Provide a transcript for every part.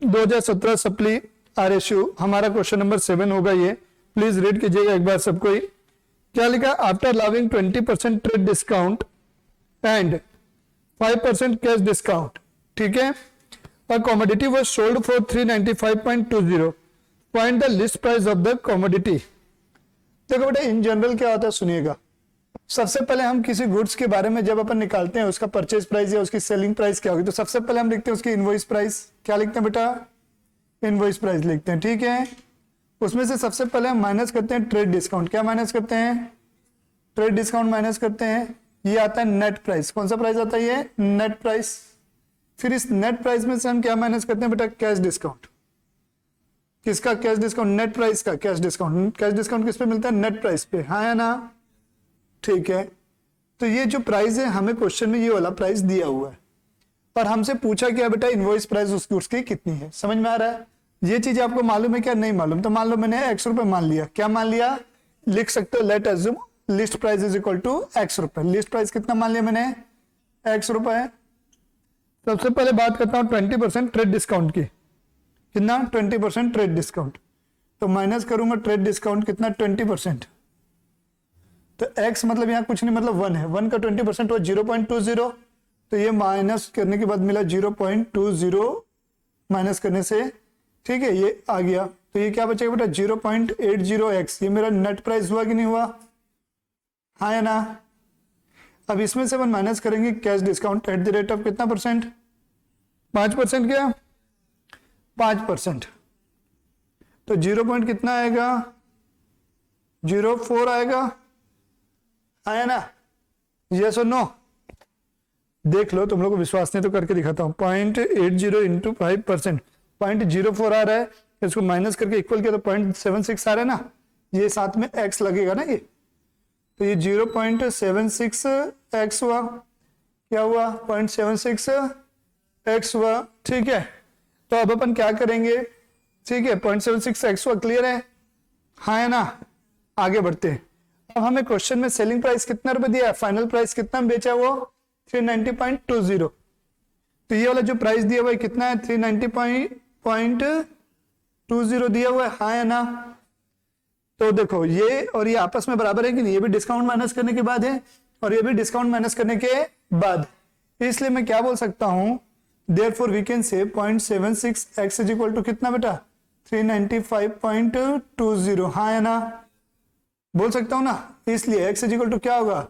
2017 supply RSU हमारा question number 7 होगा ये, प्लीज रीड कीजिएगा एक बार सबको ही। क्या लिखा? After allowing 20% trade discount and 5% cash discount, ठीक है, a commodity was sold for 395.20, find the list price of the commodity। देखो बेटा इन जनरल क्या होता है सुनिएगा, सबसे पहले हम किसी गुड्स के बारे में जब अपन निकालते हैं उसका परचेज प्राइस या उसकी सेलिंग प्राइस क्या होगी, तो सबसे पहले हम लिखते हैं उसकी इनवॉइस प्राइस। क्या लिखते हैं बेटा? इनवॉइस प्राइस लिखते हैं, ठीक है। उसमें से सबसे पहले हम माइनस करते हैं ट्रेड डिस्काउंट। क्या माइनस करते हैं? ट्रेड डिस्काउंट माइनस करते हैं, ये आता है नेट प्राइस। कौन सा प्राइस आता है? ये नेट प्राइस। फिर इस नेट प्राइस में से हम क्या माइनस करते हैं बेटा? Cash discount. किसका कैश डिस्काउंट? नेट प्राइस का कैश डिस्काउंट। कैश डिस्काउंट किस पे मिलता है? नेट प्राइस पे, हाँ या ना? ठीक है, तो ये जो प्राइस है हमें क्वेश्चन में ये वाला प्राइस दिया हुआ है, पर हमसे पूछा क्या बेटा? इनवॉइस प्राइस उसकी कितनी है। समझ में आ रहा है? ये चीज आपको मालूम है क्या? नहीं मालूम। तो मान लो मैंने x रुपए मान लिया। क्या मान लिया? लिख सकते हो let assume list price is equal to x रुपए। लिस्ट प्राइस कितना मान लिया मैंने? x रुपए। सबसे पहले बात करता हूं 20% ट्रेड डिस्काउंट की। कितना? 20% ट्रेड डिस्काउंट। तो माइनस करूंगा ट्रेड डिस्काउंट कितना? 20%। तो x मतलब यहाँ कुछ नहीं, मतलब 1 है। 1 का 20% हुआ 0.20। तो ये माइनस करने के बाद मिला 0.20 माइनस करने से, ठीक है, ये आ गया। तो ये क्या बचेगा बेटा? 0.80x। ये मेरा नेट प्राइस हुआ कि नहीं हुआ? हाँ या ना? अब इसमें से अपन माइनस करेंगे cash discount at the rate of कितना परसेंट? 5%। क्या? 5%। तो 0 पॉइंट कितना आएगा? 0.4 आएगा, हाँ या ना? यस और नो? देख लो, तुम लोग को विश्वास नहीं तो करके दिखाता हूं। 0.80 इंटू 5%, 0.04 आ रहा है, इसको माइनस करके इक्वल किया तो 0.76 आ रहा है ना। ये साथ में x लगेगा ना, ये तो ये 0.76x हुआ। क्या हुआ? 0.76x हुआ, ठीक है। तो अब अपन क्या करेंगे? ठीक है, 0.76x हुआ, क्लियर है, हाँ है ना? आगे बढ़ते हैं। अब हमें क्वेश्चन में सेलिंग प्राइस कितना रुपए दिया है, फाइनल प्राइस कितना बेचा वो? 390.20। तो ये वाला जो प्राइस दिया हुआ है कितना है? 390.20 दिया हुआ है, हाँ या ना? तो देखो ये और ये आपस में बराबर है कि नहीं? ये भी डिस्काउंट माइनस करने के बाद है और ये भी डिस्काउंट माइनस करने के बाद, इसलिए मैं क्या बोल सकता हूं? Therefore we can say 0.76x is equal to कितना बेटा? 395.20, हाँ या ना? बोल सकता हूं ना? इसलिए x इज इक्वल टू क्या होगा?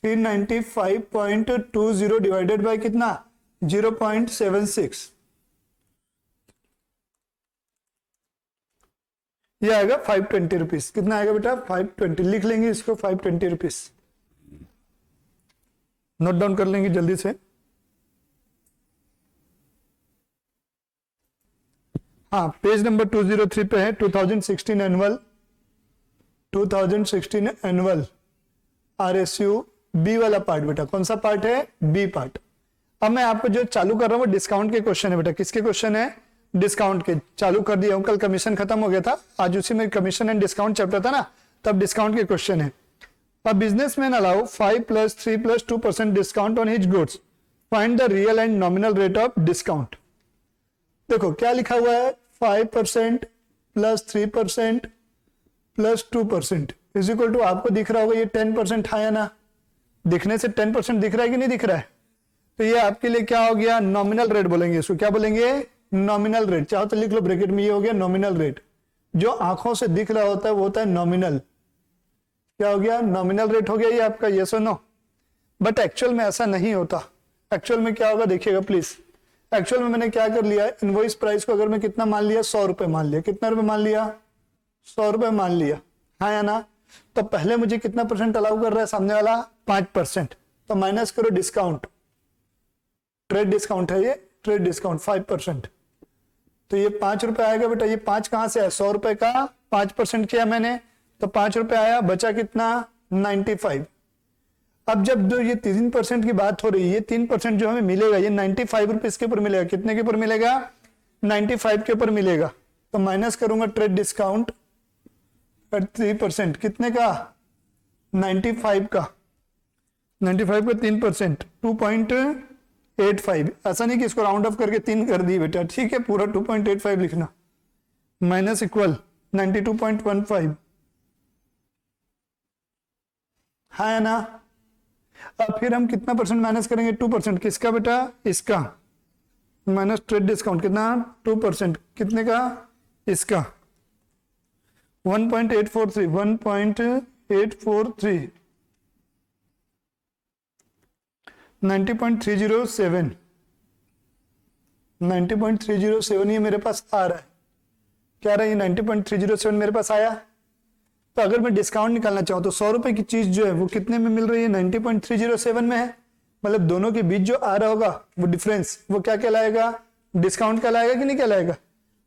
395.20 डिवाइडेड बाय कितना? 0.76। ये आएगा 520 रुपीज। कितना आएगा बेटा? 520। लिख लेंगे इसको, 520 रुपीज। नोट डाउन कर लेंगे जल्दी से। हाँ, पेज नंबर 203 पे है, 2016 एनुअल RSU बी वाला पार्ट बेटा। कौन सा पार्ट है? B part. अब मैं आपको जो चालू कर रहा हूं वो डिस्काउंट के क्वेश्चन है बेटा। किसके क्वेश्चन है? डिस्काउंट के। चालू कर दिया हूं, कल कमीशन खत्म हो गया था, आज उसी में कमीशन एंड डिस्काउंट चैप्टर था ना, तब डिस्काउंट के क्वेश्चन है। अब businessman allow 5 + 3 + 2% discount on his goods, find the real and nominal rate of discount. देखो क्या लिखा हुआ है? 5% + 3% + 2% इज इक्वल टू, आपको दिख रहा होगा ये 10% है ना? दिखने से 10% दिख रहा है कि नहीं दिख रहा है? तो ये आपके लिए क्या हो गया? नॉमिनल रेट बोलेंगे इसको। क्या बोलेंगे? Nominal rate. चाहो तो लिख लो ब्रैकेट में, ये हो गया नॉमिनल रेट। जो आंखों से दिख रहा होता है वो होता है नॉमिनल। क्या हो गया? नॉमिनल रेट हो गया ये आपका, यस और नो? बट एक्चुअल में ऐसा नहीं होता। एक्चुअल में क्या होगा देखिएगा प्लीज। एक्चुअल में मैंने क्या कर लिया, इनवॉइस प्राइस को अगर मैं कितना मान लिया? 100 रुपए मान लिया। कितना रुपए मान लिया? 100 रुपए मान लिया, हाँ या ना? तो पहले मुझे कितना परसेंट अलाउ कर रहा है सामने वाला? 5%। तो माइनस करो डिस्काउंट, ट्रेड डिस्काउंट है ये, ट्रेड डिस्काउंट 5%। तो ये 5 रुपए आएगा बेटा। ये 5 कहां से है? 100 रुपए का 5% किया मैंने, तो 5 रुपए आया, बचा कितना? 95। अब जब जो ये 3% की बात हो रही है, ये 3% जो हमें मिलेगा ये 95 रुपीज के ऊपर मिलेगा। कितने के ऊपर मिलेगा? 95 के ऊपर मिलेगा। तो माइनस करूंगा ट्रेड डिस्काउंट 3%, कितने का? 95 का। 95 का 3% 2.85, ऐसा नहीं कि इसको राउंड ऑफ करके 3 कर दी बेटा, ठीक है, पूरा 2.85 लिखना, माइनस इक्वल 92.15, है ना। अब फिर हम कितना परसेंट माइनस करेंगे, 2%, किसका बेटा, इसका, माइनस ट्रेड डिस्काउंट कितना, 2%, कितने का, इसका, 1.843, 1.843, 90.307, 90.307 ये मेरे पास आ रहा है, क्या रहा है, 90.307 मेरे पास आया। तो अगर मैं डिस्काउंट निकालना चाहूँ तो 100 रुपए की चीज जो है वो कितने में मिल रही है, 90.307 में है, मतलब दोनों के बीच जो आ रहा होगा वो डिफरेंस वो क्या कहलाएगा, डिस्काउंट कहलाएगा कि नहीं कहलाएगा।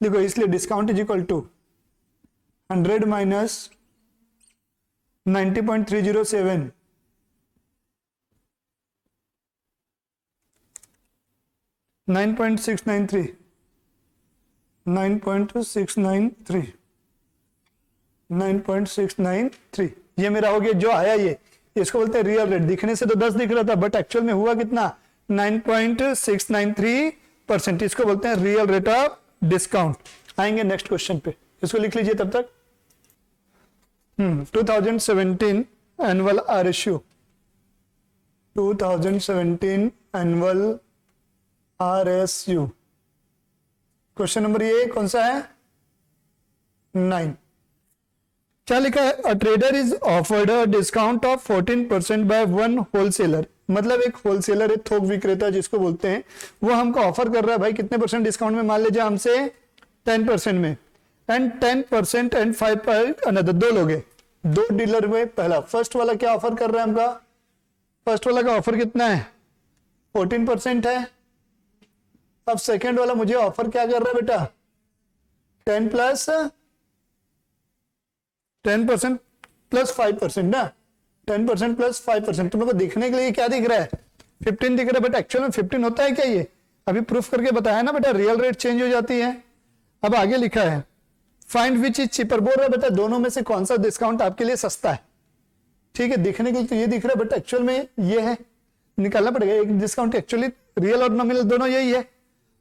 देखो इसलिए discount is equal to 100 minus 90.307, 9.693, 9.693, 9.693, ये मेरा हो गया जो आया ये, इसको बोलते हैं रियल रेट। दिखने से तो 10 दिख रहा था बट एक्चुअल में हुआ कितना, 9.693%, इसको बोलते हैं रियल रेट ऑफ डिस्काउंट। आएंगे नेक्स्ट क्वेश्चन पे, इसको लिख लीजिए तब तक। 2017 annual RSU, 2017 annual RSU, question number ये कौन सा है, 9। क्या लिखा है, a trader is offered a discount of 14% by one wholesaler, मतलब एक होलसेलर, एक थोक विक्रेता जिसको बोलते हैं, वो हमको ऑफर कर रहा है भाई कितने परसेंट डिस्काउंट में, मान लीजिए हमसे 10% में, एंड 10% एंड 5% अनदर, दो लोग हैं, दो डीलर हुए। पहला फर्स्ट वाला क्या ऑफर कर रहा है हमका, फर्स्ट वाला का ऑफर कितना है, 14% है। अब सेकेंड वाला मुझे ऑफर क्या कर रहा है बेटा, 10% प्लस 5% ना, 10% प्लस 5%। तुम लोग को दिखने के लिए क्या दिख रहा है, 15 दिख रहा है, बट एक्चुअल में 15 होता है क्या, ये अभी प्रूफ करके बताया ना बेटा, रियल रेट चेंज हो जाती है। अब आगे लिखा है फाइंड विच इज चीपर, बोल रहा है बेटा दोनों में से कौन सा डिस्काउंट आपके लिए सस्ता है, ठीक है, दिखने के लिए तो ये दिख रहा है बट एक्चुअल में ये है, निकालना पड़ेगा। एक डिस्काउंट एक्चुअली रियल और नॉमिनल दोनों यही है,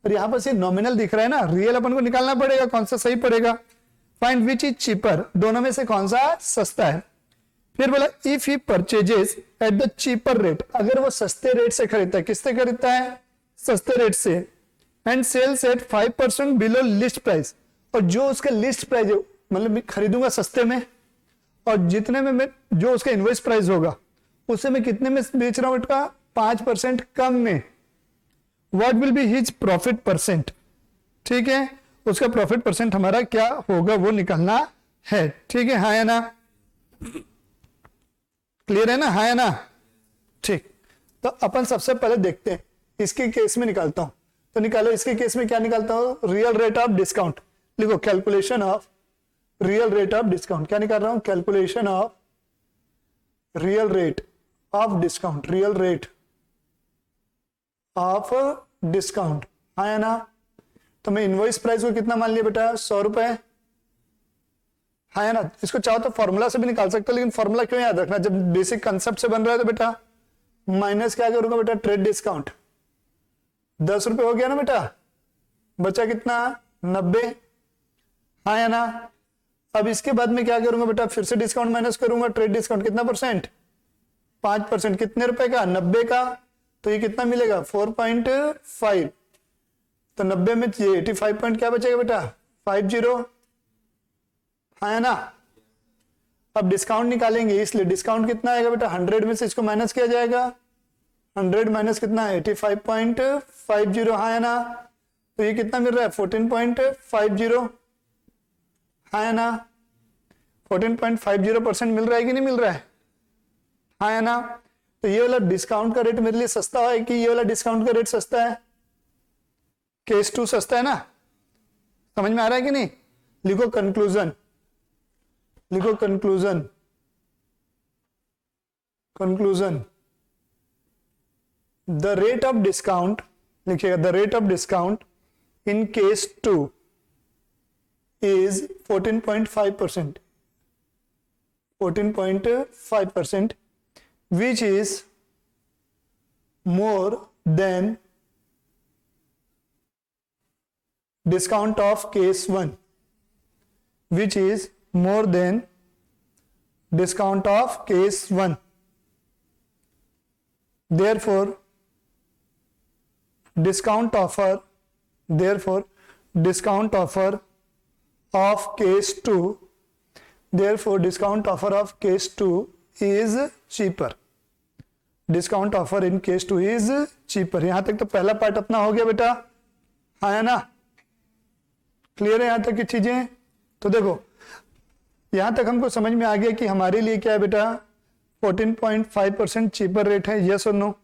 और यहां पर सिर्फ नॉमिनल दिख रहा है ना, रियल अपन को निकालना पड़ेगा कौन सा सही पड़ेगा। फाइंड विच इज चीपर, दोनों में से कौन सा सस्ता है। फिर बोला if he purchases at the cheaper rate, अगर वो सस्ते रेट से खरीदता है, किससे खरीदता है, सस्ते रेट से, and sales at 5% below list price, और जो उसका लिस्ट प्राइस है, मतलब खरीदूंगा सस्ते में, और जितने में मैं जो उसका इनवॉइस प्राइस होगा उससे मैं कितने में बेच रहा हूं बेटा, 5% कम में, what will be his profit percent, ठीक है, उसका प्रॉफिट परसेंट हमारा क्या होगा वो निकालना है, ठीक है, हाँ या ना, क्लियर है ना, हाँ या ना, ठीक। तो अपन सबसे पहले देखते हैं इसके केस में निकालता हूं, तो निकालो इसके केस में क्या निकालता हूं, रियल रेट ऑफ डिस्काउंट, लिखो calculation of real rate of discount, क्या निकाल रहा हूं, calculation of real rate of discount, real rate of discount, हाँ या ना। तो मैं इनवॉइस प्राइस को कितना मान लिया बेटा, 100 रुपए, हाँ या ना। इसको चाहो तो फॉर्मूला से भी निकाल सकते हो, लेकिन फॉर्मूला क्यों याद रखना, जब बेसिक कंसेप्ट से बन रहा है तो बेटा माइनस क्या करूंगा बेटा, ट्रेड डिस्काउंट, 10 रुपए हो गया ना बेटा, बचा कितना, 90, हाँ या ना। अब इसके बाद में क्या करूंगा बेटा, फिर से डिस्काउंट माइनस करूंगा, ट्रेड डिस्काउंट कितना परसेंट, 5%, कितने रुपए का, 90 का, तो ये कितना मिलेगा, 4.5, तो 90 में ये 85 पॉइंट क्या बचेगा बेटा, 50, हाँ है ना। अब डिस्काउंट निकालेंगे, इसलिए डिस्काउंट कितना आएगा बेटा, 100 में से इसको माइनस किया जाएगा, 100 माइनस कितना, 85.50, हाँ है ना। तो ये कितना मिल रहा है, 14.50, हाँ है ना, 14.50% मिल रहा है कि नहीं मिल रहा है, हाँ है ना। तो ये वाला डिस्काउंट का रेट मेरे लिए सस्ता है कि ये वाला डिस्काउंट का रेट सस्ता है, केस 2 सस्ता है ना, समझ में आ रहा है कि नहीं। लिखो कंक्लूजन, लिखो conclusion, conclusion, the rate of discount, लिखिएगा the rate of discount in case 2 is 14.5%, 14.5%, which is more than discount of case 1 which is more than discount of case 1. Therefore discount offer of case 2 is cheaper. Discount offer in case 2 is cheaper. यहां तक तो पहला part अपना हो गया बेटा, हाँ है ना, क्लियर है यहां तक की चीजें. तो देखो यहां तक हमको समझ में आ गया कि हमारे लिए क्या है बेटा, 14.5% चीपर रेट है. यस और नो.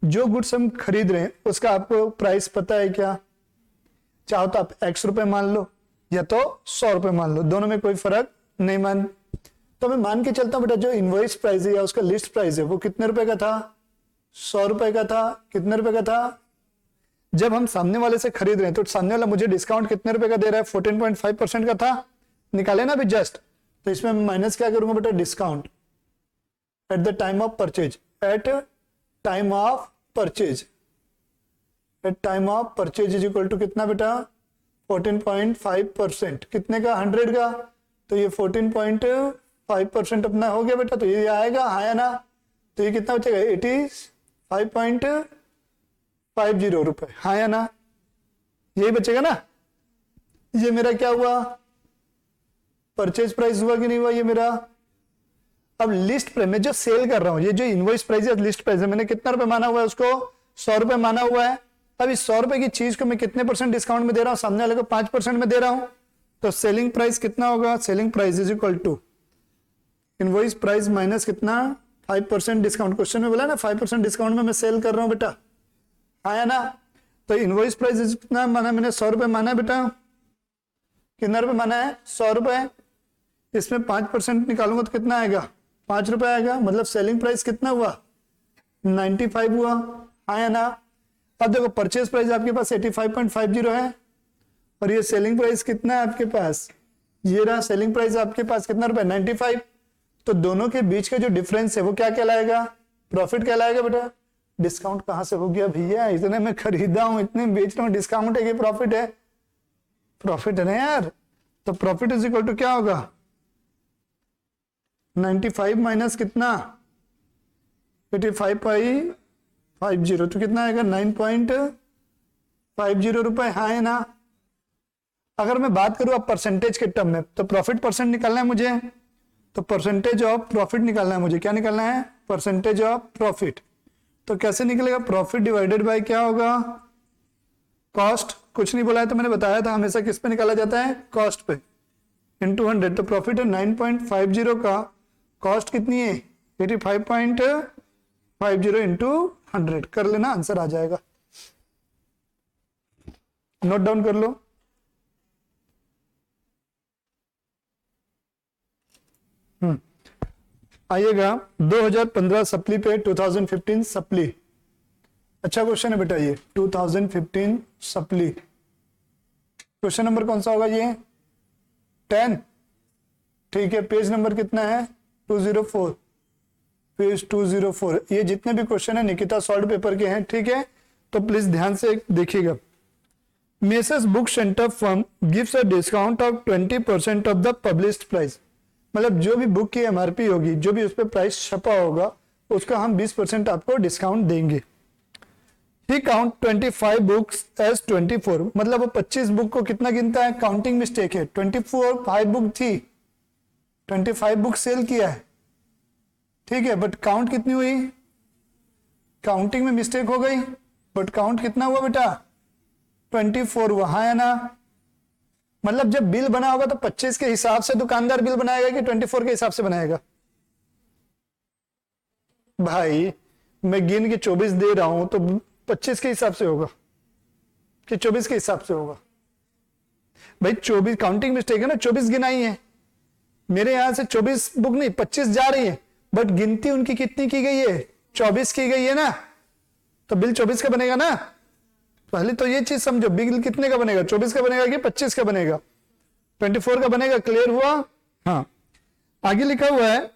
जो गुड्स हम खरीद रहे हैं उसका आपको प्राइस पता है क्या? चाहो तो आप x रुपए मान लो या तो 100 रुपए मान लो, दोनों में कोई फर्क नहीं. तो मैं मान के चलता हूं बेटा जो इनवॉइस प्राइस है या उसका लिस्ट प्राइस है वो कितने रुपए का था? 100 रुपए का था. कितने रुपए का था? जब हम सामने वाले से खरीद रहे हैं तो सामने वाला मुझे डिस्काउंट कितने रुपए का दे रहा है? 14.5% का था. निकाले ना अभी जस्ट. तो इसमें माइनस क्या करूंगा बेटा? Discount at the time of purchase. At time of purchase is equal to कितना बेटा? 14.5%. कितने का? 100 का. तो ये 14.5% अपना हो गया बेटा. तो ये आएगा, हाँ या ना. तो ये कितना बचेगा? 85.50 रुपए, हाँ या ना. यही बचेगा ना. ये मेरा क्या हुआ? परचेज प्राइस हुआ कि नहीं हुआ? ये मेरा. अब लिस्ट प्राइस में जो सेल कर रहा हूं, ये जो इनवॉइस प्राइस है लिस्ट प्राइस है, मैंने कितना रुपए माना हुआ है उसको? 100 रुपए माना हुआ है. अब इस 100 रुपए की चीज को मैं कितने % डिस्काउंट में दे रहा हूं? सामने वाले को 5% में दे रहा हूं. तो सेलिंग प्राइस कितना होगा? Selling price is equal to invoice price minus कितना? 5% डिस्काउंट. क्वेश्चन में बोला ना 5% डिस्काउंट में मैं सेल कर रहा हूं बेटा, आया ना. तो इनवॉइस प्राइस कितना माना मैंने? 100 रुपए माना है बेटा. कितना रुपए माना है? 100 रुपए. इसमें 5% निकालूंगा तो कितना आएगा? 5 रुपए आएगा. मतलब सेलिंग प्राइस कितना हुआ? 95 हुआ, आया ना. अब देखो परचेज प्राइस आपके पास 85.50 है और ये सेलिंग प्राइस कितना है आपके पास? ये रहा सेलिंग प्राइस आपके पास कितना रुपए? 95. तो दोनों के बीच का जो डिफरेंस है वो क्या कहलाएगा? प्रॉफिट कहलाएगा बेटा. डिस्काउंट कहां से हो गया भैया? इतने में खरीदा हूं, इतने बेच रहा हूं, डिस्काउंट है कि प्रॉफिट है? प्रॉफिट है ना यार. तो प्रॉफिट इज इक्वल टू क्या होगा? 95 माइनस कितना? 85.50. तो कितना आएगा? 9.50 रुपए, हाँ है ना. अगर मैं बात करूं अब परसेंटेज के टर्म में, तो प्रॉफिट परसेंट निकालना है मुझे. तो परसेंटेज ऑफ प्रॉफिट निकालना है मुझे. क्या निकालना है? Percentage of profit. तो कैसे निकलेगा? प्रॉफिट डिवाइडेड बाय क्या होगा? कॉस्ट. कुछ नहीं बोला है तो मैंने बताया था हमेशा किस पे निकाला जाता है? कॉस्ट पे. इंटू 100. तो प्रॉफिट है 9.50 का. कॉस्ट कितनी है? 85.50 इंटू 100. कर लेना, आंसर आ जाएगा. नोट डाउन कर लो. आइएगा 2015 सप्ली पे 2015 सप्ली. अच्छा क्वेश्चन है बेटा ये 2015 सप्ली. क्वेश्चन नंबर कौन सा होगा ये? 10. ठीक है. पेज नंबर कितना है? 204. पेज 204. ये जितने भी क्वेश्चन है निकिता सॉल्व पेपर के हैं, ठीक है. तो प्लीज ध्यान से देखिएगा. Messrs book centre firm gives a discount of 20% of the published price. मतलब जो भी बुक की एमआरपी होगी, जो भी उस पर प्राइस छपा होगा, उसका हम 20% आपको डिस्काउंट देंगे. ही काउंट 25 बुक्स एज 24. मतलब वो 25 बुक को कितना गिनता है? काउंटिंग मिस्टेक है. 5 बुक थी, 25 बुक सेल किया है, ठीक है. बट काउंट कितनी हुई? काउंटिंग में मिस्टेक हो गई. बट काउंट कितना हुआ बेटा? 24 हुआ, हाँ या ना. मतलब जब बिल बना होगा तो 25 के हिसाब से दुकानदार बिल बनाएगा कि 24 के हिसाब से बनाएगा? भाई मैं गिन के 24 दे रहा हूं तो 25 के हिसाब से होगा कि 24 के हिसाब से होगा? भाई 24 काउंटिंग मिस्टेक है ना. 24 गिनाई है मेरे यहां से. 24 बुक नहीं 25 जा रही है, बट गिनती उनकी कितनी की गई है? 24 की गई है ना. तो बिल 24 का बनेगा ना. पहले तो ये चीज समझो, बिल कितने का बनेगा? 24 का बनेगा कि 25 का बनेगा? 24 का बनेगा. क्लियर हुआ? हाँ. आगे लिखा हुआ है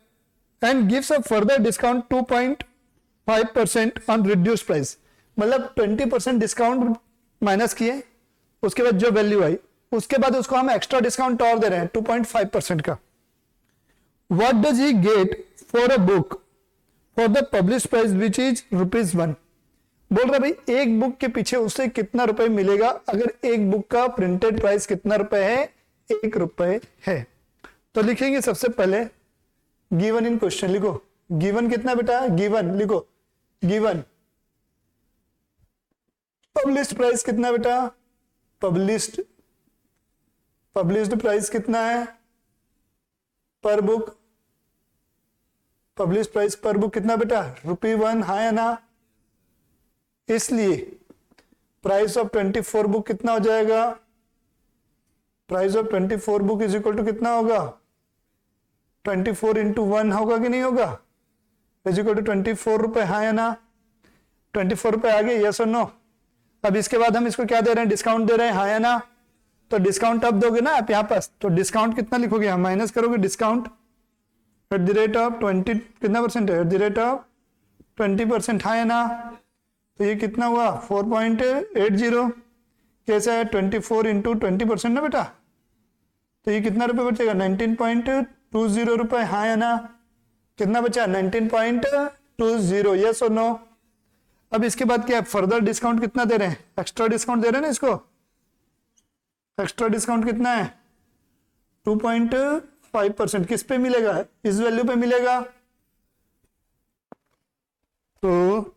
and gives a further discount 2.5% on reduced price. मतलब 20% डिस्काउंट माइनस किए उसके बाद जो वैल्यू आई, उसके बाद उसको हम एक्स्ट्रा डिस्काउंट और दे रहे हैं 2.5% का। What does he get for a book for the publish price which is ₹1? बोल रहा भाई एक बुक के पीछे उससे कितना रुपए मिलेगा अगर एक बुक का प्रिंटेड प्राइस कितना रुपए है, ₹1 है। तो लिखेंगे सबसे पहले गिवन इन क्वेश्चन, लिखो गिवन कितना बेटा, गिवन लिखो, गिवन पब्लिश्ड प्राइस कितना बेटा, पब्लिश्ड प्राइस कितना है पर बुक, पब्लिश प्राइस पर बुक कितना बेटा, ₹1, हाँ या ना। इसलिए प्राइस ऑफ 24 बुक कितना हो जाएगा, price of 24 book is equal to कितना होगा, 24 इंटू 1 होगा कि नहीं होगा, इज इक्वल टू 24 रुपए, हाँ या ना। 24 रुपए आ गए, यस और नो। अब इसके बाद हम इसको क्या दे रहे हैं, डिस्काउंट दे रहे हैं, हाँ या ना। तो डिस्काउंट अब दोगे ना आप यहाँ पास, तो डिस्काउंट कितना लिखोगे, हम माइनस करोगे discount at the rate of 20, कितना परसेंट है, एट द रेट ऑफ 20%, हाँ या ना। तो ये कितना हुआ 4.80, कैसा है 24 इंटू 20% ना बेटा, तो ये कितना रुपए बचेगा 19.20 रुपए, हाँ या ना। कितना बचा 19.20, यस और नो। अब इसके बाद क्या फर्दर डिस्काउंट कितना दे रहे हैं, एक्स्ट्रा डिस्काउंट दे रहे हैं ना इसको, एक्स्ट्रा डिस्काउंट कितना है 2.5%, किस पे मिलेगा, इस वैल्यू पे मिलेगा। तो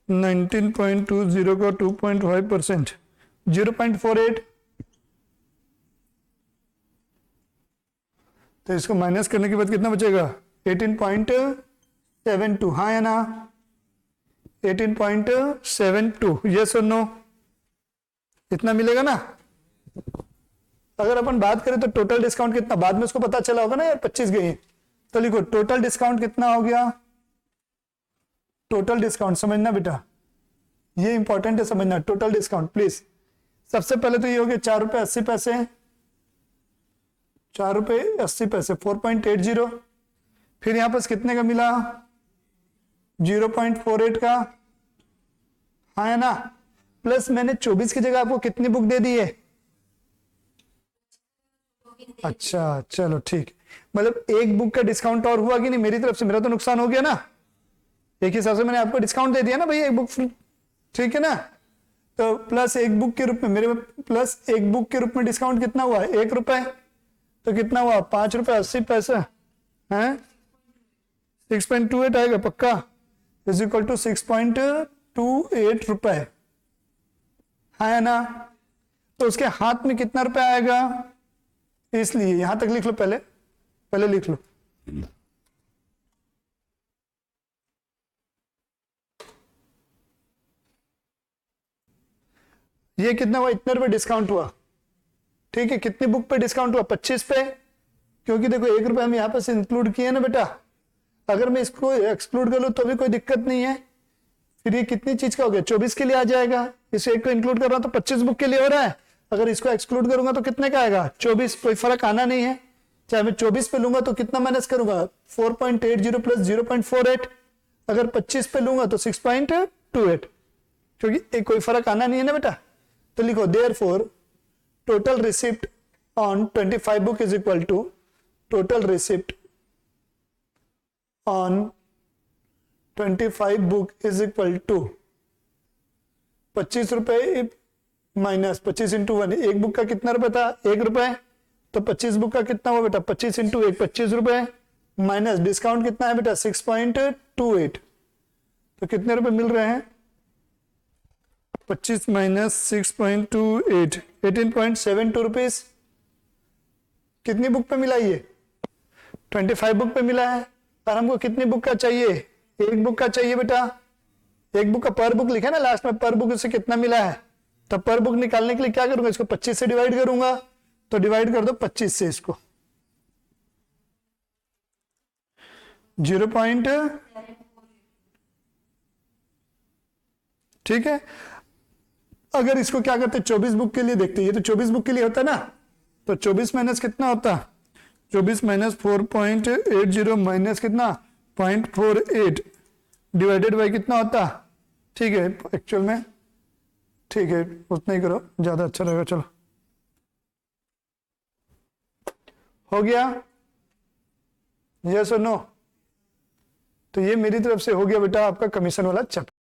19.20 का 2.5%, 0.48, तो इसको माइनस करने के बाद कितना बचेगा 18.72, हाँ या ना, 18.72, यस और नो। इतना मिलेगा ना। अगर अपन बात करें तो टोटल डिस्काउंट कितना, बाद में उसको पता चला होगा ना यार 25 गई, तो लिखो टोटल डिस्काउंट कितना हो गया, टोटल डिस्काउंट समझना बेटा, ये इंपॉर्टेंट है समझना, टोटल डिस्काउंट प्लीज। सबसे पहले तो ये हो गया ₹4.80, ₹4.80, 4.80। फिर यहां पर कितने का मिला 0.48 का, हाँ है ना। प्लस मैंने 24 की जगह आपको कितनी बुक दे दी है, अच्छा चलो ठीक, मतलब एक बुक का डिस्काउंट और हुआ कि नहीं मेरी तरफ से, मेरा तो नुकसान हो गया ना, एक हिसाब से मैंने आपको डिस्काउंट दे दिया ना भाई एक बुक, ठीक है ना। तो प्लस एक बुक के रूप में मेरे प्लस एक बुक के रूप में डिस्काउंट कितना हुआ ₹1, तो कितना हुआ ₹5.80 है, 6.28 आएगा पक्का, इज इक्वल टू 6.28 रुपए, है ना। तो उसके हाथ में कितना रुपए आएगा, इसलिए यहां तक लिख लो, पहले लिख लो। ये कितना हुआ, इतने रुपए डिस्काउंट हुआ, ठीक है। कितनी बुक पे डिस्काउंट हुआ 25 पे, क्योंकि देखो ₹1 हम यहां पर से इंक्लूड किए ना बेटा, अगर मैं इसको एक्सक्लूड कर लूं तो भी कोई दिक्कत नहीं है। फिर ये कितनी चीज का हो गया 24 के लिए आ जाएगा, इस एक को इंक्लूड कर रहा हूं तो 25 बुक के लिए हो रहा है, अगर इसको एक्सक्लूड करूंगा तो कितने का आएगा 24, कोई फर्क आना नहीं है। चाहे मैं 24 पे लूंगा तो कितना माइनस करूंगा 4.80 प्लस 0.48, अगर 25 पे लूंगा तो 6.28, क्योंकि कोई फर्क आना नहीं है ना बेटा। तो लिखो therefore total receipt on 25 book is equal to total receipt on 25 book is equal to 25 रुपए माइनस 25 इंटू 1, एक बुक का कितना रुपए था ₹1, तो 25 बुक का कितना हुआ बेटा 25 इंटू 1 25 रुपए, माइनस डिस्काउंट कितना है बेटा 6.28, तो कितने रुपए मिल रहे हैं 25 माइनस 6.28, 18.72 रुपीज। कितनी बुक पे मिला ये 25 बुक पे मिला है, और हमको कितनी बुक का चाहिए, एक बुक का चाहिए बेटा, एक बुक का पर बुक लिखा है ना लास्ट में, पर बुक से कितना मिला है, तो पर बुक निकालने के लिए क्या करूंगा, इसको 25 से डिवाइड करूंगा, तो डिवाइड कर दो 25 से इसको 0. ठीक है। अगर इसको क्या करते 24 बुक के लिए देखते, ये तो 24 बुक के लिए होता है ना, तो 24 माइनस कितना होता 24 माइनस 4.80 माइनस कितना 0.48 डिवाइडेड बाई कितना होता, ठीक है एक्चुअल में ठीक है, उतना ही करो, ज्यादा अच्छा रहेगा। चलो हो गया, यस और नो? तो ये मेरी तरफ से हो गया बेटा आपका कमीशन वाला चैप्टर।